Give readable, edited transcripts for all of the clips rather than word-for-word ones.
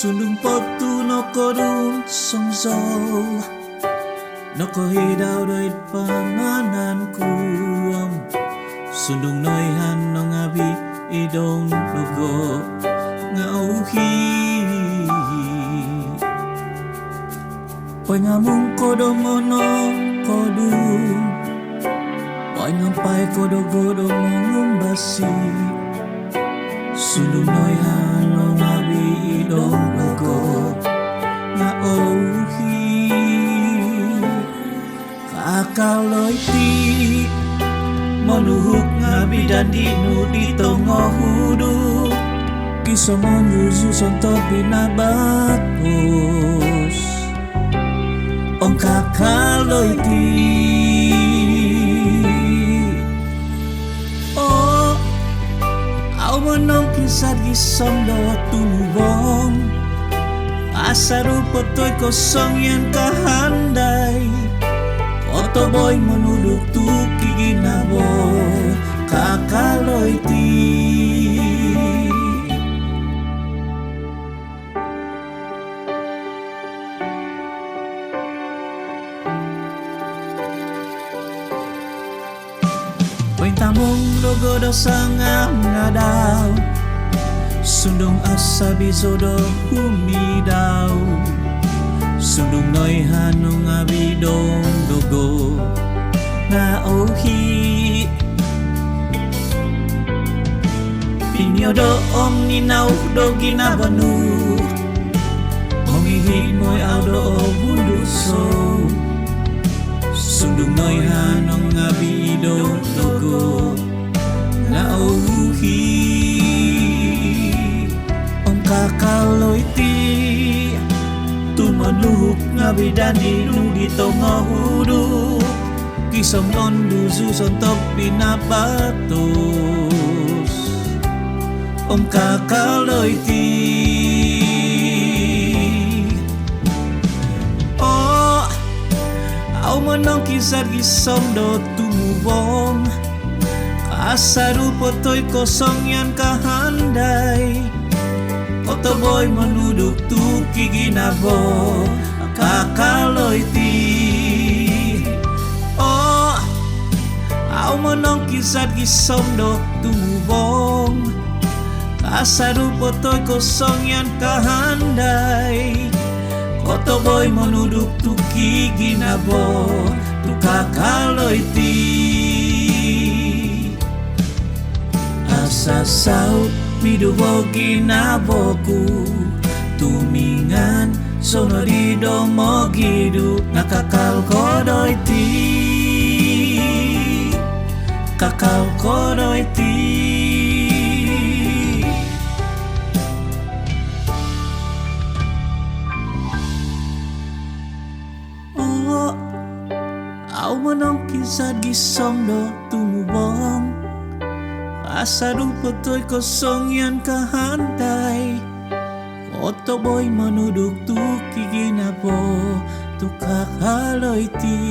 Sundung potu no kodun song zo no ko hidaw doit panganan kuam Sundung noy han no ngabi idong logo ngauhi Pangamung kodomono kodun Pangampai kodogodo mengumbasi Sundung noy han no ngabi idong logo ngauhi Kakaloy ti Manuhuk ngabi dan dinu di tongo hudu Kisah menuju sontok binabatus Ong kakaloy ti Oh Au menong kisah gisong do tumubong Asa rupa toy kosong yang kahandai Oto boy menuduk tuki ginabo kakaloy ti Pointamong logo do sangam ngadaw Sundung asa bisodo humidaw Sundung noy hanung abidong logo na ohi Pinyodo om ninaw do ginabanu Mongihig moy audo o bunduso Sundung noy hanung abidong logo na ohi Om kakaloy ti Tumanuhuk ngabi dan dinu di tongo hudu Kisong non dusu sontok binabatos Om kakaloy ti Oh Au menong kisar gisong do tumubong Kasaru potoy kosong yang kahandai Oto boy menuduk tuki ginabo kakaloy ti Oh Au menong kisat gisom do tumubong Kasaru potoy kosong yang kahandai Oto boy menuduk tuki ginabo tu kakaloy ti Asa saut Midubo ginaboku Tumingan sono di domo gidu Nakakal kodoy ti Kakal kodoy ti Oh Au menong kisah gisong do tumubong Asa rupa toy kosong yang kahandai Oto boy menuduk tuki ginabo tu kakaloy ti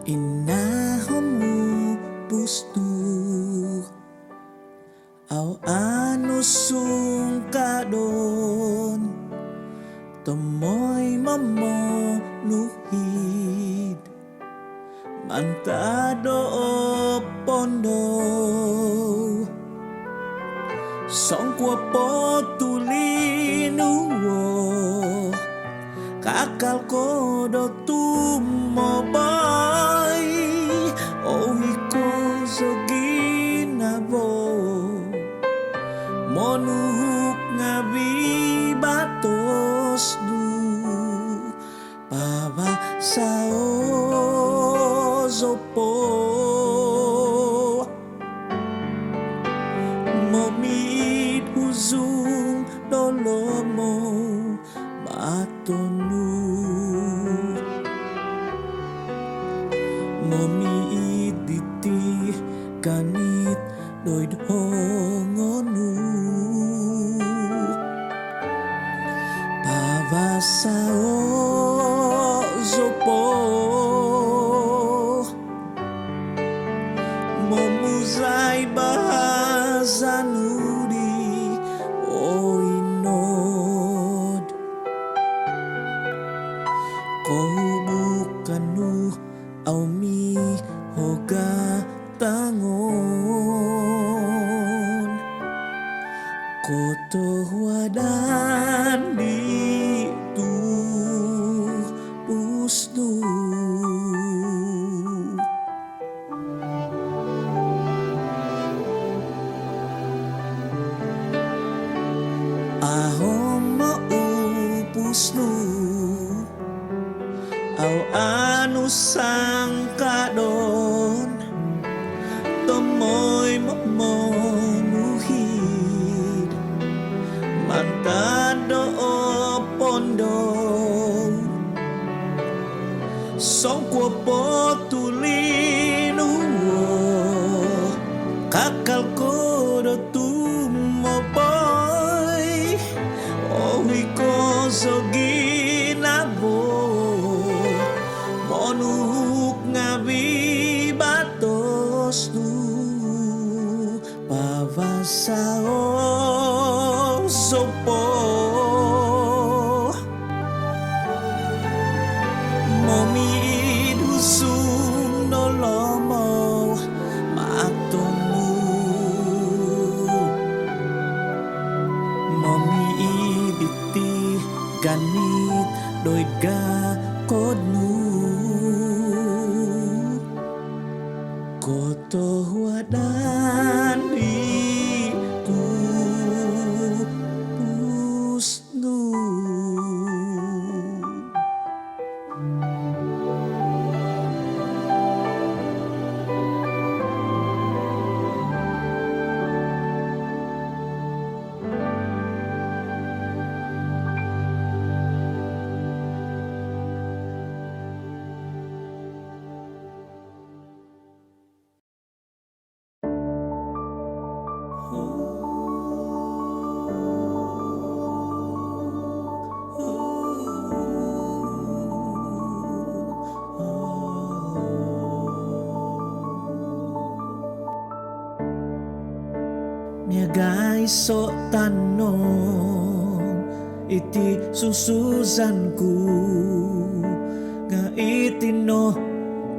Inahomu pustu Au anu sungkadon Tomoy mamo nuhid Mantado pondo Songkwa potulinuwo Kakal kodo tumobay Ohiko zoginabo Monuhuk ngabi batos du Paba sao zopo Momit huzu atonu momi iditi kanit doid hongonu pavasao zopo momuzai bahazanuri oinod kohubukanu aumi hoga tangon koto wadan di tu pusdu ahom maupusnu au anu sangkadon tomoy momuhid mantado pondo songkwo potulinu kakal kodo tumo boy ohiko zoginabo monuk ngawi batos tu pavasao sopo momi dusung nolomo maatomu momi ibiti ganit doid ga kodnu koto wadan itu pusnu guys so tanong iti susuzanku nga itino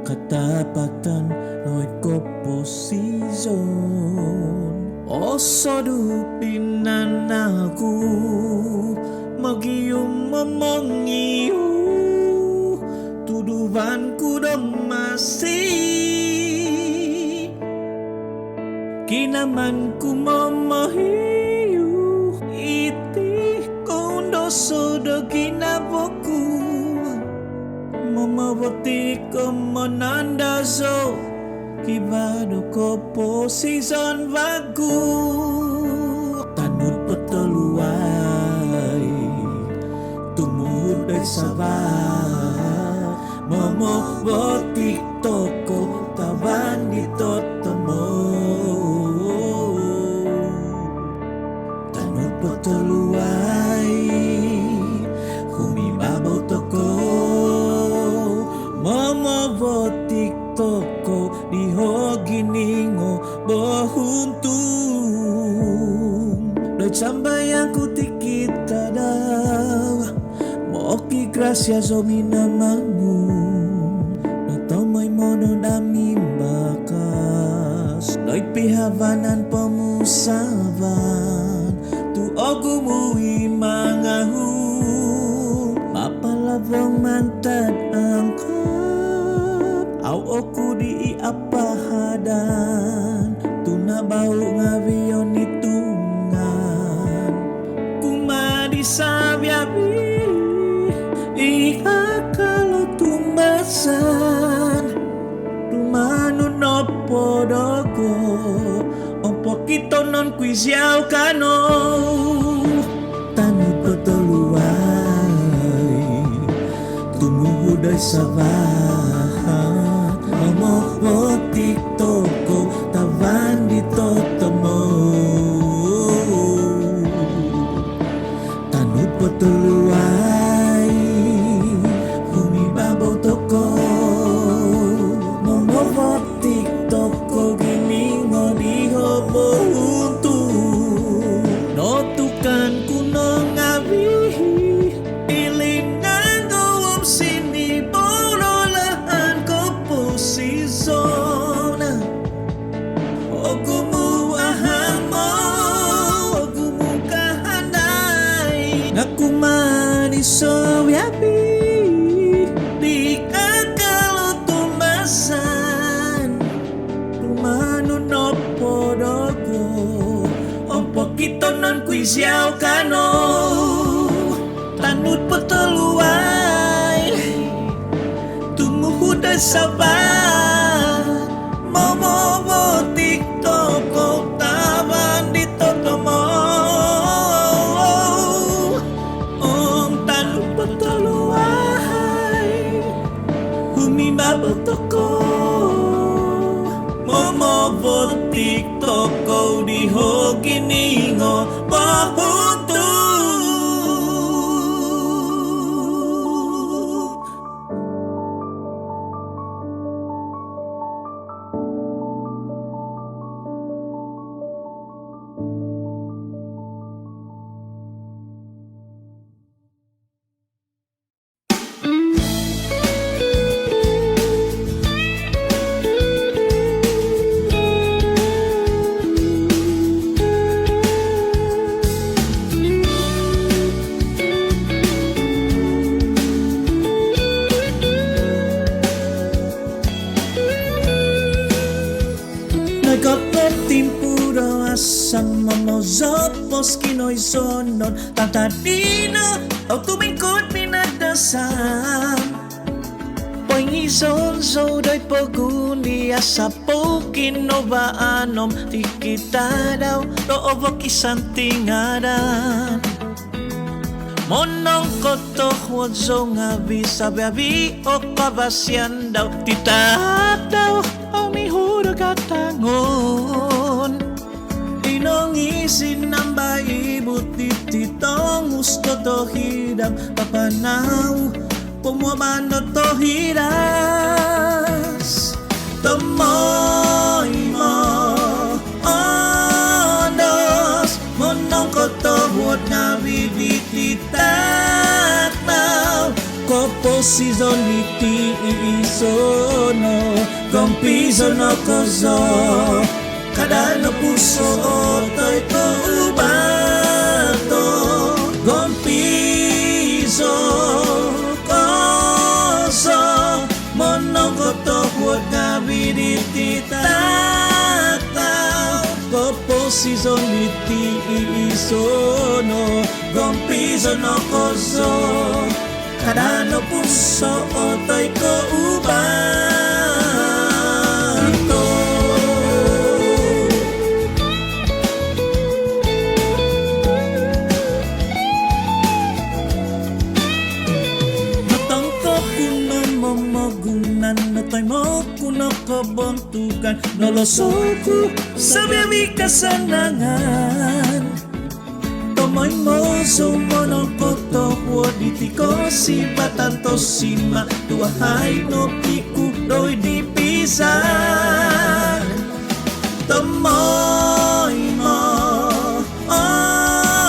katapatan noy ko posisyon oso dupinan aku magiyong mamangiyo tudubanku dong masih kinaman ku mamahiyu iti kondo sodo kinaboku mamawati ko manandazo kibado ko posisyon bagu tanut patuluay tumud ay sabat mamawati toko tawan dito tamo tuluay humibabaw toko mamabotik toko diho giningo bahuntung doy sambayang ku tikita daw moki gracia zomina mangu no tomoy mono dami bakas doy pihawanan pemusaban aku mui mangahu mapalabong mantad angkot au aku di apa hadan tuna bau ngawion itungan kumadi sabyabi iha kalau tumbasan rumanun opo dogo opo kito non kuisiau kano tanut petoluan sabahan Momo TikToko Taban di totomo Tanut potuluay Humibabaw toko Momo TikToko Giningo di hobo huntu Notukan kuno ngabihi So happy di kakalo tumasan Rumano no podogo Un poquito non quisiao kano Tanut peteluai Tumuhuda sabar Momo TikToko taban di totomo Toko Momo TikToko di hoginingo pahutu Nagkapetimpuro asang mamozopos kinoy sonon Tantadino o tumingkod pinagdasam Poingison so do'y paguni asapo kinobaanom Di kita daw doobok isang tingaran Monong koto huwag nga bisabi o kabasyan daw Titahak daw o mihurag at tangon Inong isin ng baibut tititong gusto to hidang papanaw Pumabano to hiras Tomoy mo Onos Monong koto huwag nga bibititak now Koposizo niti isono Kompiso no kozo Kada no puso otoy ko ubato Kompiso kozo Monong koto huwag nga binititataw Koposizo niti isono Kompiso no kozo Kada no puso otoy ko ubato Matangko kuno momogunan Notoy mo kuno kabontukan Nolosoku sa biyabi kasanangan Tomoy mo sumonong koto Woditi ko si batanto sima Tuahay no piku doy di pisan Tomoy mo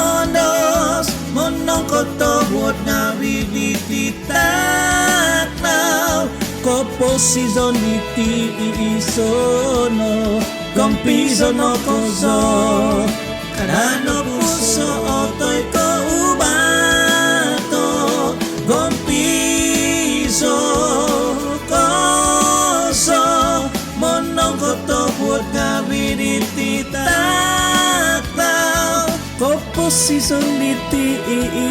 Onos Monong koto Wod nga bibititak now Koposizo niti isono Kompizo no kozo Kada no puso otoy ko ubato Gompiso koso Monong koto huwag nga binititataw Koposiso niti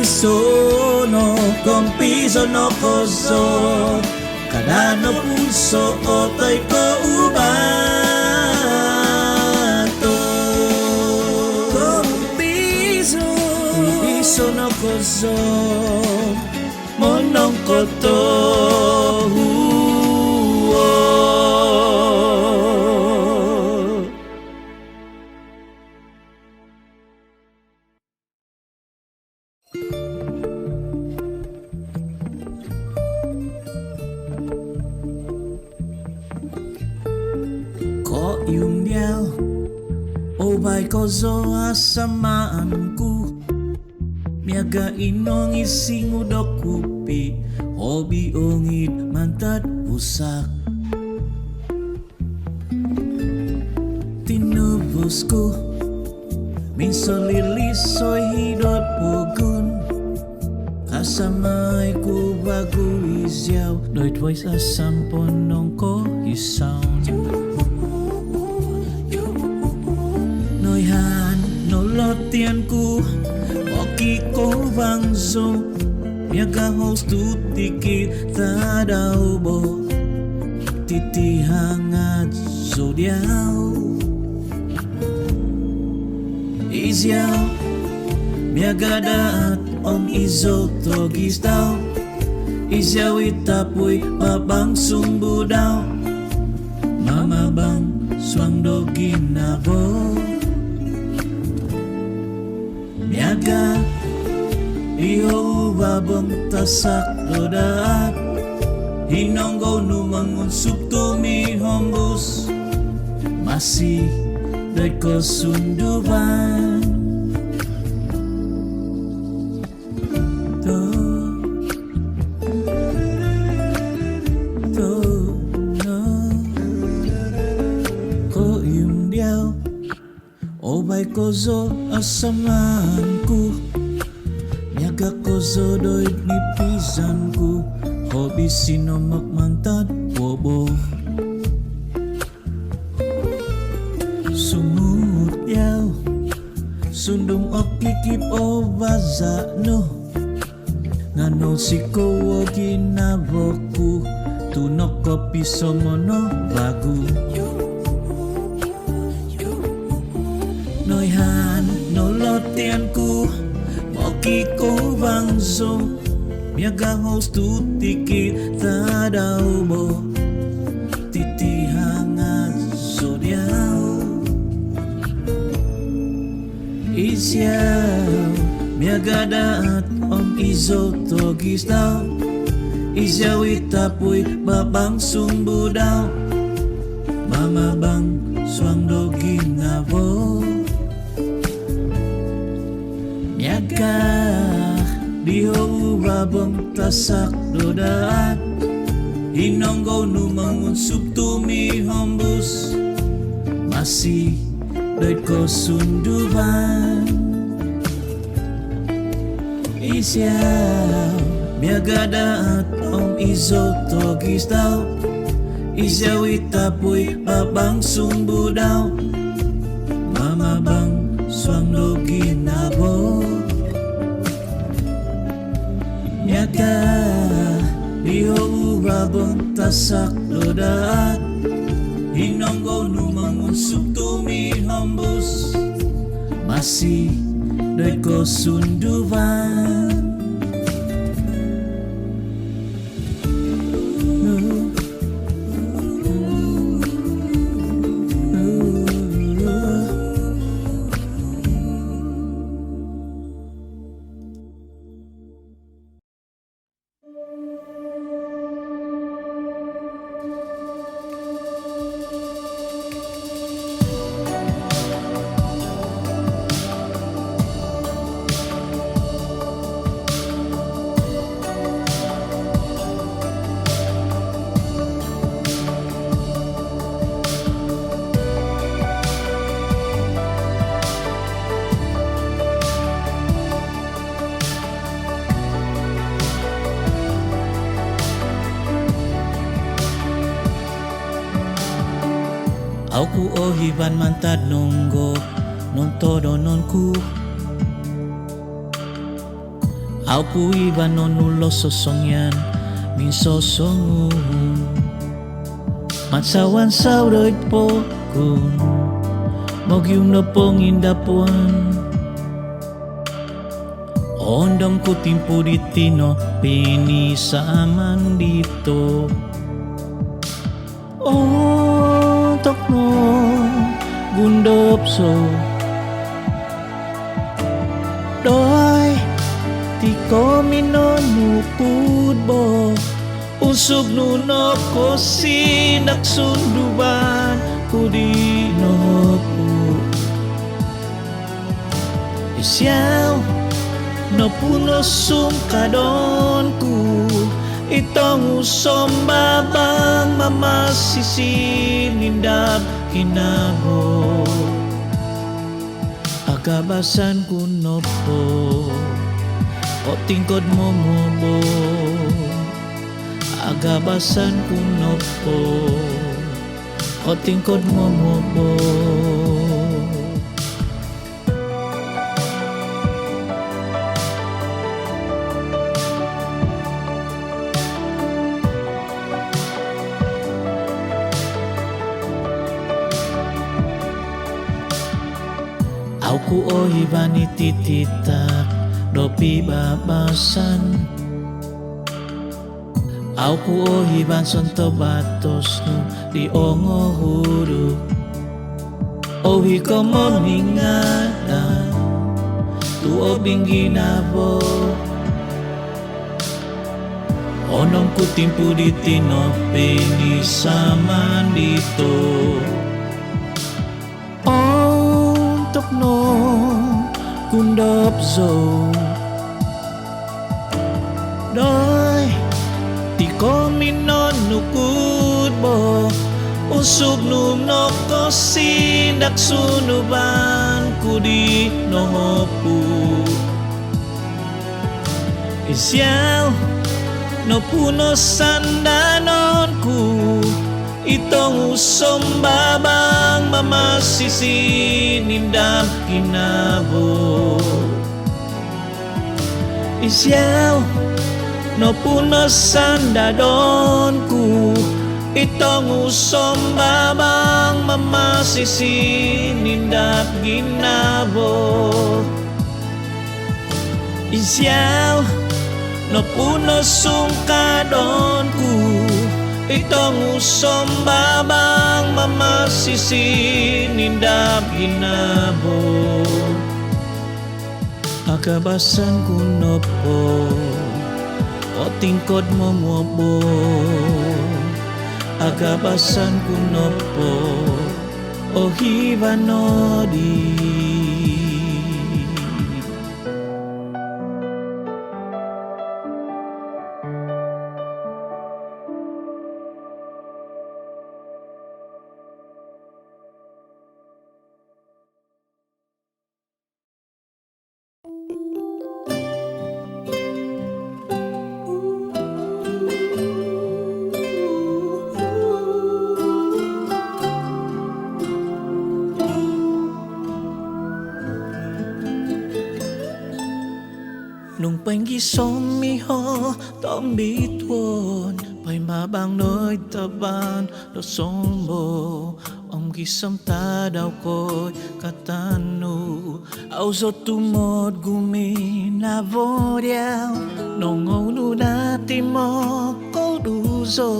isono Gompiso no koso Kada no puso otoy ko ubato Gompiso no koso Monong koto yung diyaw o bay ko zo asamaanku miaga inong ising udok kupi hobi ongit mantat pusak tinubos ko minso lilisoy hidot pogun kasamay ko bago isyaw doit voice asam ponong ko isound noihan nolotian ku Oki ko bangso miaga host tutiki tadau bo titi hangat zodiau Isyaw miaga daat om izo togis daw Isyaw itapoy babang sumbu daw mama bang swang dogin na bo miaga iyo babang tasak dodaat hinonggo numangun subtumi hombus masih dek ko sunduban to no ko yung diyaw obay ko zo asamanku miaga ko zo doit nipisanku hobi sino magmantad wobo sumut yaw sundum okikip o baza no ngano siko wo ginaboku tunok kopi somono bagu noihan nolotianku moki ko bangso miaga host tutiki tadau bo titi hangat zodiau Isyaw miaga daat om izo togis daw Isyaw itapoy babang sumbu daw mama bang swang dogin na bo miaga diho babang tasak dodaat hinonggo numangun subtumi hombus masih doit ko sunduban Isyaw miaga daat om izo togis daw Isyaw itapoy babang sumbu daw mama bang swang dogin na bo miaga diho babang tasak dodaat hinonggo numangun subtumi hombus masih doit ko sunduban Aku ohiban mantad nunggo non todo non ku Aku iban non nulo sosongyan min sosongun Matsawan sauroit po kun Mogyum no pong indapuan Ondong ku timpu ditino pinisaman dito Ontok no gundop so Doy tiko minonupud bo Usog nuno ko sinaksunduban Kudi nohopu Isiyaw no puno sumkadonku Itong usom babang mamasisi nindab kinabo Agabasan kuno po o tingkod mo mo Agabasan kuno po o tingkod mo mo Aku ohibani tititak dopi babasan Aku ohiban sonto batos nu di ongo huru Ohi komo ningada tu obing ginabo Onong kutimpu di tinope ni saman dito no kundap zo Doi ti kominon nukud bo Usub num no kosindak sunuban kudi nohopu Isyaw no puno sandanonku Itong usom babang mamasisi nindam kinabo Isyaw no puno sandadonku Itong usom babang mamasisi nindam ginabo Isyaw no puno sumkadonku Itong usom babang mamasisi nindap ginabo Agabasan kuno po o tingkod mo mo Agabasan kuno po o hibanodi Nung panggisom miho tom bitwon Pay mabang noy taban do sombo Om gisam tadaw ko'y katanu Auzo tumod guminabodyaw Nongaw no dati mo koduzo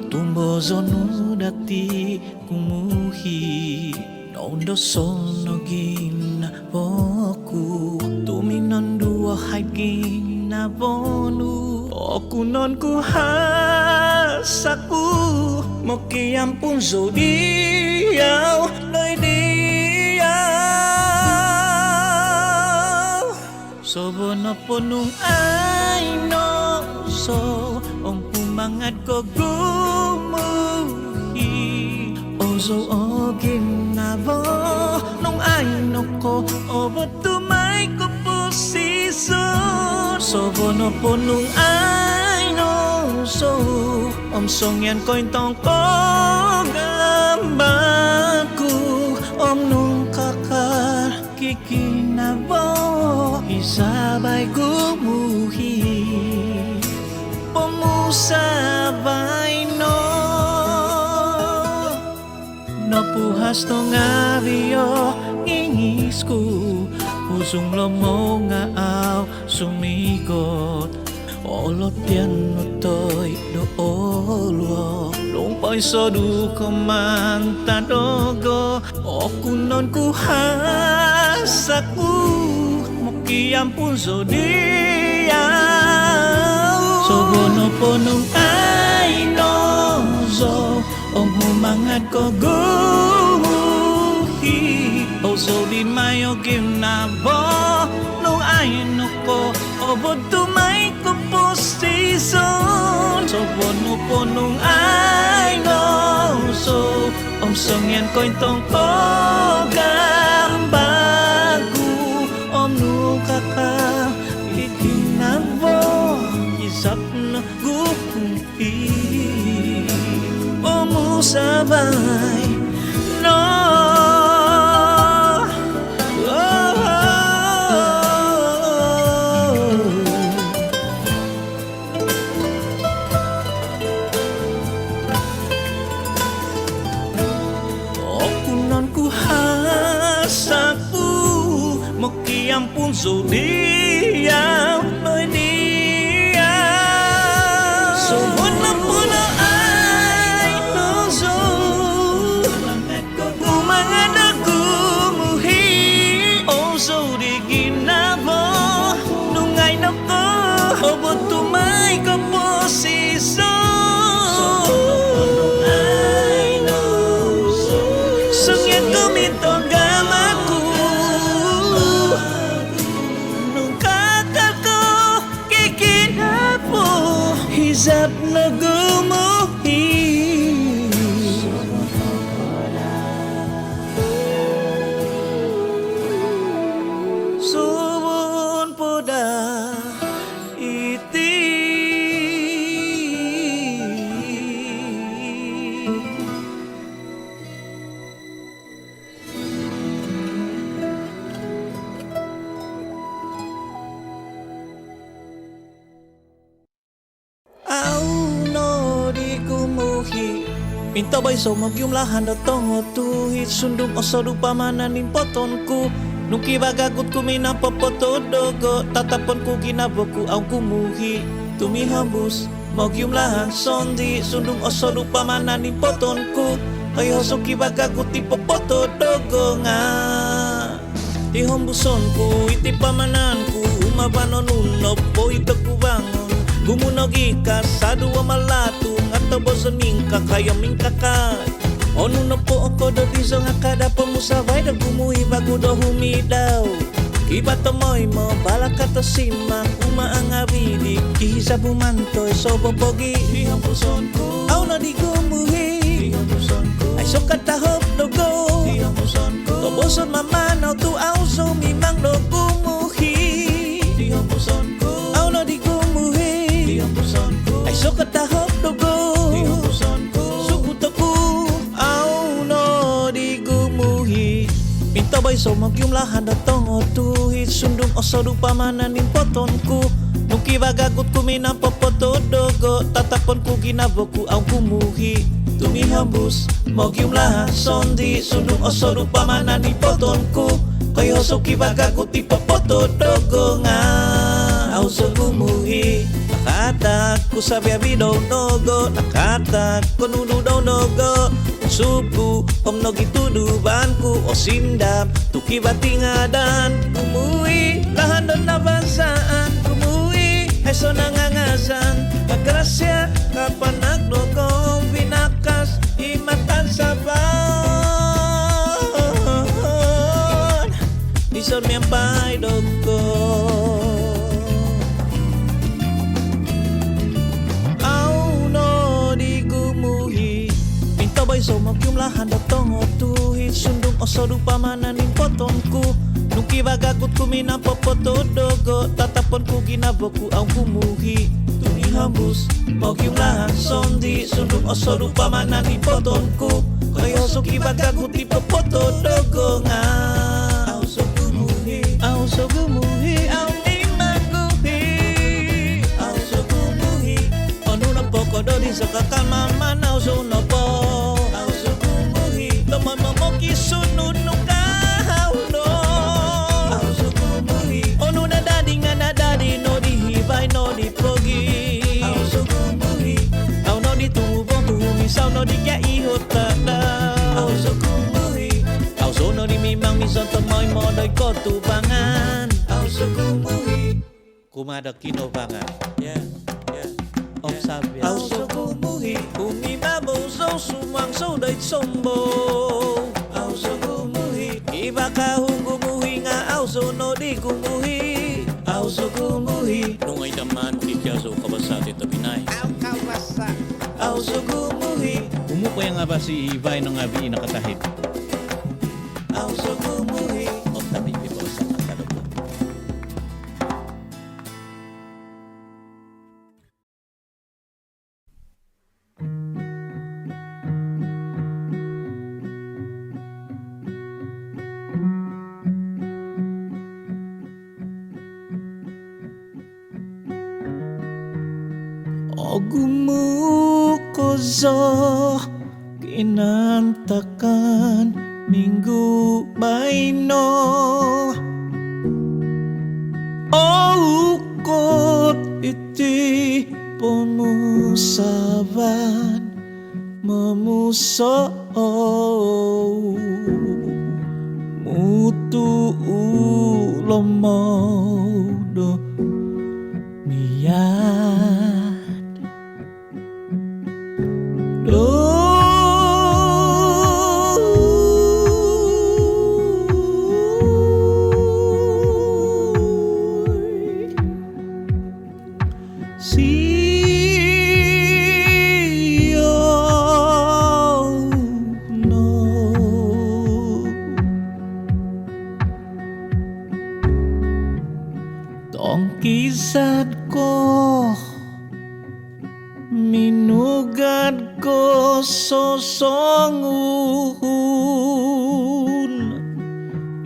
Tumbozo no dati kumuhi Noon do sono ginaboku Tuminon dua haging na bonu O kunon ku hasaku Mokiam pun zodiaw Noy diaw Sobo na punong ay no So Ong pumangat ko gumuhi Ozo o ginabo Nung ay no ko O batumay ko Sobo no punong ay no so Om song yan ko'y tongko galambaku Om nung kakar kikinabo Isabay gumuhi Pumusabay no No puhas no ngabio ingisku Pusong lomo nga aw sumigot Olot yan no to'y doolo Lumpay sa dukamang tadogo O kunon ku hasaku Mokiam pun zodiaw Sobo no ponong ay nozo Om humangat ko gumuhi ô dâu đi mai ô kim na bo nung ai no ko ô bột tu mai ko position so bono po nung ai no so om song yan koin tong ko gambagu om nu kaka ikin na bo isap na gupi o musabay no. Ampun dù đi nơi đi dù muốn lắm muốn ai nó dù ngu mang ada ku muhi ô dù đi gina bo nung ai nó có ô bột tu mai có posisi ai nó sung yan ko minto gamaku hizap na gumuhi subun poda iti Minta bay so magyumlahan datong otuhit sundum osodu pamananin potonku Nuki bagagut kuminang popoto dogo tatapon ku ginaboku ang kumuhi Tumihambus magyumlahan sondi sundum osodu pamananin potonku Kayo soki bagagut ti popoto dogo nga Ihambusonku iti pamananku umabanonunop po ito kubangon Gumunogikas sa duwa malatu Ngato boson mingka kaya mingkakat Onu na po ako do diso nga kada pamusabay Da gumuhi bago do humidaw Kiba tomoy mo balaka to simak Umaang abidi kihisa bumantoy So bobogi Dihang puson ko Aw na di gumuhi Dihang puson ko Ay so katahop do go Dihang puson ko Toboson mamanaw tu aw so mimang do gumuhi Dihang puson ko Aw na di gumuhi Ay so katahop dogo Sukutoku Aw no di gumuhi Minta bay so magyumlahan datong otuhit Sundum osodu pamananin potonku Nuki bagagut kuminang popoto dogo Tatapon ku ginaboku ang kumuhi Tumihambus magyumlahan sondi Sundum osodu pamananin potonku Kayo soki bagagut ti popoto dogo nga Aw so gumuhi Nakatak ko sa biyabi daw nogo Nakatak ko nuno daw nogo Subu om nogituduban ko o sindap Tuki batingadan Kumuhi lahan doon na bansaan Kumuhi ay so nangangasan Kagrasya kapan nagdogong Binakas imatan sa ban Dison miyang pa'y dogong Bay so magyumlahan datong otuhit Sundum osodu pamananin potonku Nuki bagagut kuminang popoto dogo Tatapon ku ginaboku ang kumuhi Tumihambus magyumlahan sondi Sundum osodu pamananin potonku Kayo suki bagagut ti popoto dogo nga Aw so gumuhi Aw so gumuhi Aw ni maguhi Aw so gumuhi Onu na poko do di sa kakamama Aw so no po Mamoki sunod nung kahawlo Aw so gumuhi Onu na dadi nga na dadi No di hibay no di pogi Aw so gumuhi Aw no di tumubong tuhumisaw No di kya ihot tada Aw so gumuhi Aw so no di mimang mison Tomoy mo doy ko tubangan Aw so gumuhi Kumada kinobangan Yeah, yeah Om sabya Aw so gumuhi Umimabo so sumang so day sombo Aw so gumuhi Iba kahung gumuhi nga auso no di gumuhi. Auso gumuhi. Nungay daman tityaso kabasati tabinay. Aw kawasa. Auso gumuhi. Umupay nga ba si Ivay nung abi nakatahid? Auso gumuhi. O tabi ko sa katalog. Ogumukozo kinantakan minggu baino ukot iti pemusaban memuso mutu ulomodo miat Tongkisat ko minugad ko sosongun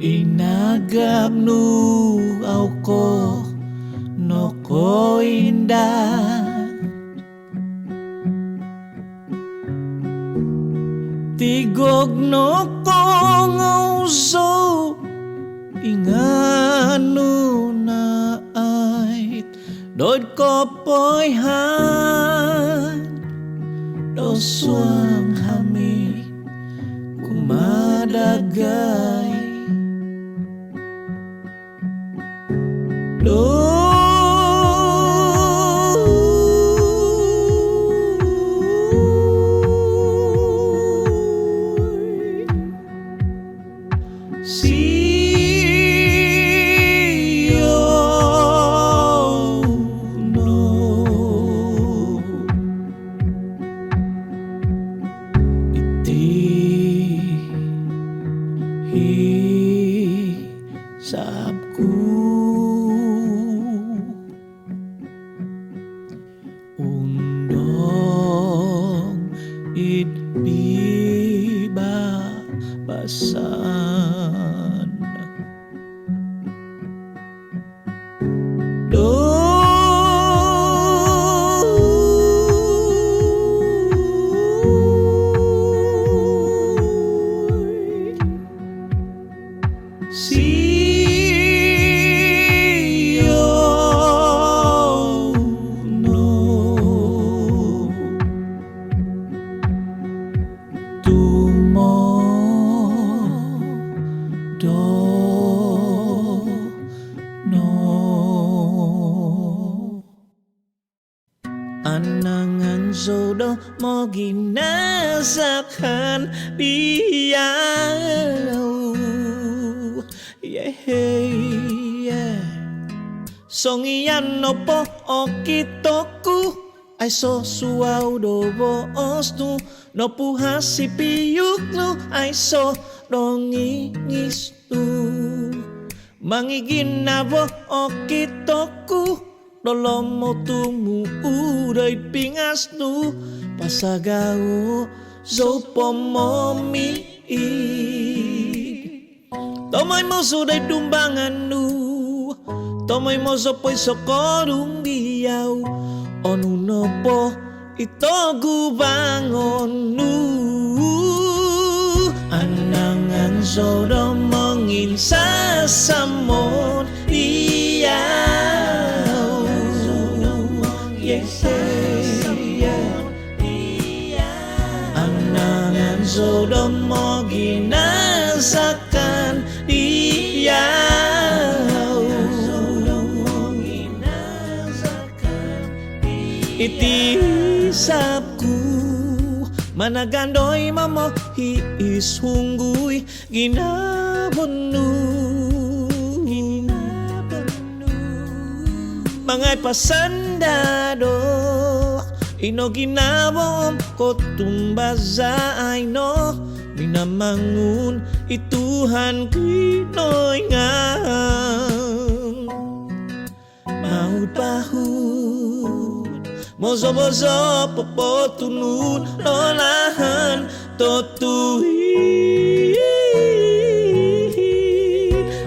inagam nu au ko no ko indah tigog no ko ngauso inganu na ait dod ko poyhan doswang hamid kumadagay sabku undong it biba basan Anangan jodoh mo ginasakan diyaw yeah. Songian opo okitoku ay so suaw do boos tu no puhasi piyuk nu ay so dongingis tu mangigin na bo okitoku dolomo tumu uray pingas nu pasagao zopo momi tomay mo suday dumbangan nu tomay mo sopoy sokorung diyaw onu no po ito gubangon nu anangan zodo mongin sasamon diyaw anangan zodo mo ginasakan diyaw iti sabku Managandoy mamohis hunggoy ginabonu Mangay pasandado ino ginabom ko tumbazay no minamangun ituhan kinoy nga maud pahud mozo-mozo popotunun lolahan totuhi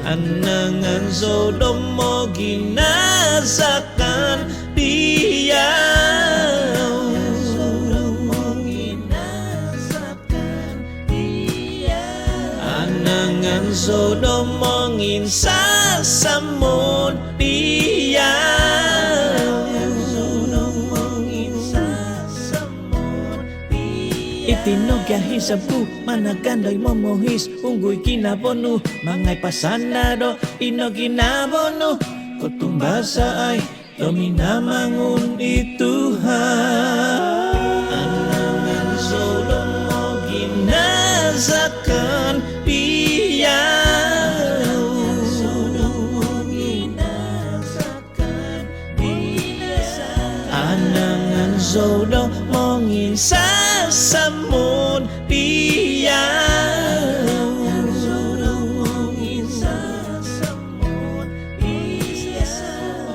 anangan Sodom mo ginasakan dia anangan Sodom mo ginsasamon dia Itinog hisab ko managandoy momohis unggoy kinabonu mangay pasanado ino ginabonu kutumbasa ay dominamangun ituhan anangan Sodom mo ginasakan dia anangan Sodom mo ginsasamon dia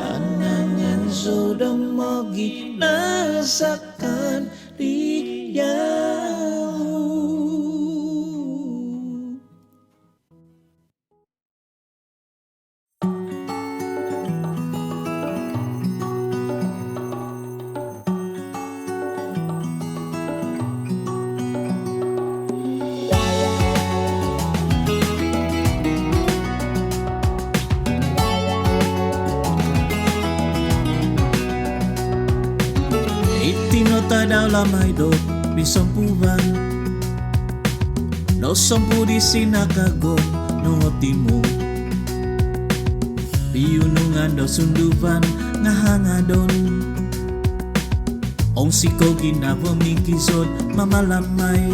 anangan Sodom mo ginasakan dia Itinota lamay do bisompuban no sompu di sinakagom no timo piunungan do sunduban ngahangadon ong siko ginabo mingkisod mamalamay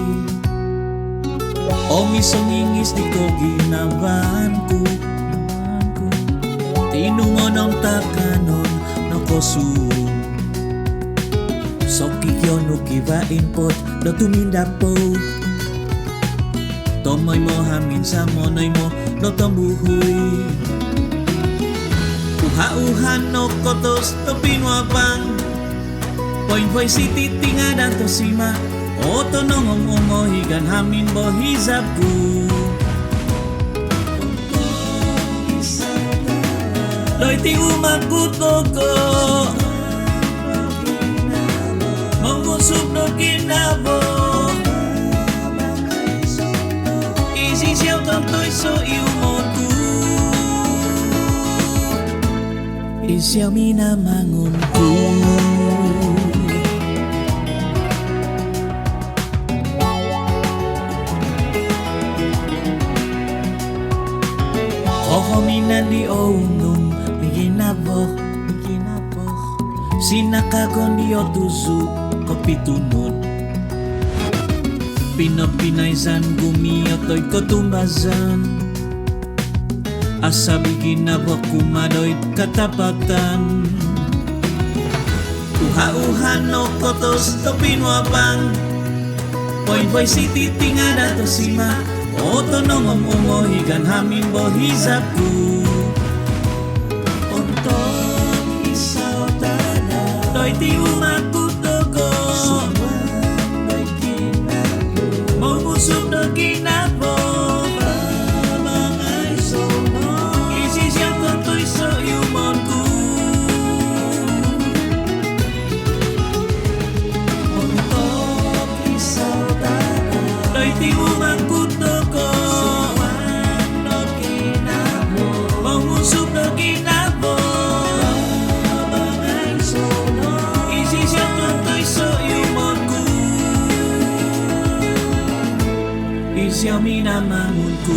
ong isongingis di ko ginabanku tinungon takanon no kosu Sokikyo no kibain pot do tumindapo Tomoy mo hamin sa monoy mo do tombuhuy Uha-uhan no kotos do pinwapang Poin-poy si titinga dato sima Oto nongong umohigan hamin bohizap ku Loy ti umakutoko Mangusok no ginabo Isi siyaw tantoy so iumonku Isiyaw minamangunku Kohominan di onung Miginabo Sinakagon di otuzu Kopitunod Pinapinaysan gumiyotoy kotumbazan Asabi ginabok kumadoy katapatan Uha-uhan no kotos to pinwapang Poy-poy si titinga dato sima Oto nongom umohigan hamin bohizapku Ontong isaw tada Doy ti umakutoko Suman ginabo Mangusok no ginabo Babangay sono Isi siyang kotoy so yumonku Ontong isaw tada Doy ti umakutoko Suman no ginabo Mangusok no ginabo Babangay sono Isi siyang kotoy so yumonku Isiyaw minamangunku